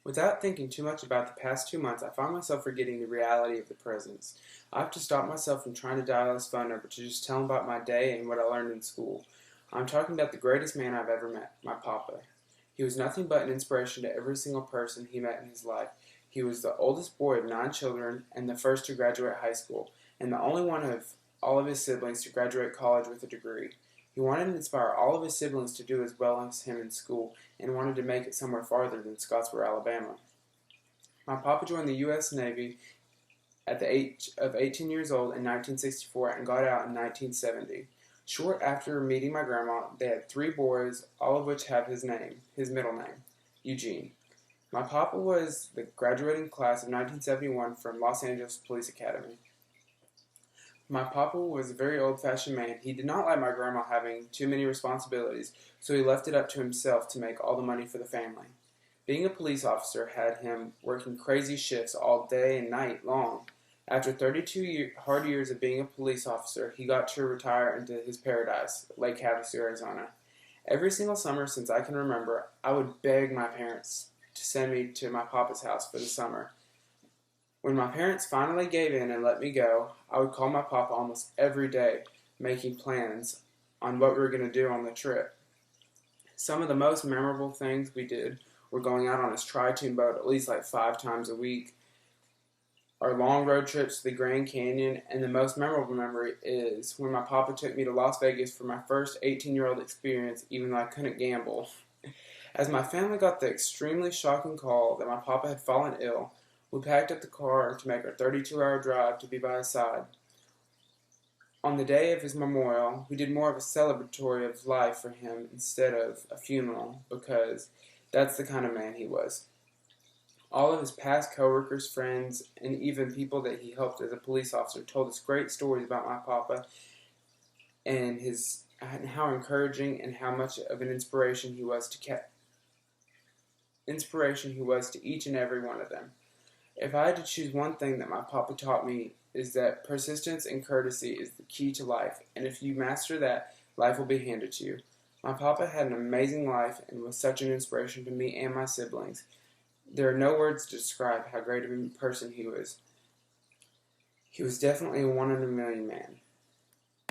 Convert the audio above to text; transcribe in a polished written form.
Without thinking too much about the past 2 months, I find myself forgetting the reality of the present. I have to stop myself from trying to dial his phone number to just tell him about my day and what I learned in school. I'm talking about the greatest man I've ever met, my papa. He was nothing but an inspiration to every single person he met in his life. He was the oldest boy of 9 children and the first to graduate high school, and the only one of all of his siblings to graduate college with a degree. He wanted to inspire all of his siblings to do as well as him in school and wanted to make it somewhere farther than Scottsboro, Alabama. My papa joined the U.S. Navy at the age of 18 years old in 1964 and got out in 1970. Short after meeting my grandma, they had 3 boys, all of which have his middle name, Eugene. My papa was the graduating class of 1971 from Los Angeles Police Academy. My papa was a very old-fashioned man. He did not like my grandma having too many responsibilities, so he left it up to himself to make all the money for the family. Being a police officer had him working crazy shifts all day and night long. After 32 hard years of being a police officer, he got to retire into his paradise, Lake Havasu, Arizona. Every single summer since I can remember, I would beg my parents to send me to my papa's house for the summer. When my parents finally gave in and let me go, I would call my papa almost every day, making plans on what we were going to do on the trip. Some of the most memorable things we did were going out on his tri-tune boat at least like 5 times a week, our long road trips to the Grand Canyon, and the most memorable memory is when my papa took me to Las Vegas for my first 18-year-old experience, even though I couldn't gamble. As my family got the extremely shocking call that my papa had fallen ill, we packed up the car to make our 32-hour drive to be by his side. On the day of his memorial, we did more of a celebratory of life for him instead of a funeral, because that's the kind of man he was. All of his past coworkers, friends, and even people that he helped as a police officer told us great stories about my papa and how encouraging and how much of an inspiration he was to each and every one of them. If I had to choose one thing that my papa taught me is that persistence and courtesy is the key to life, and if you master that, life will be handed to you. My papa had an amazing life and was such an inspiration to me and my siblings. There are no words to describe how great of a person he was. He was definitely a one in a million man.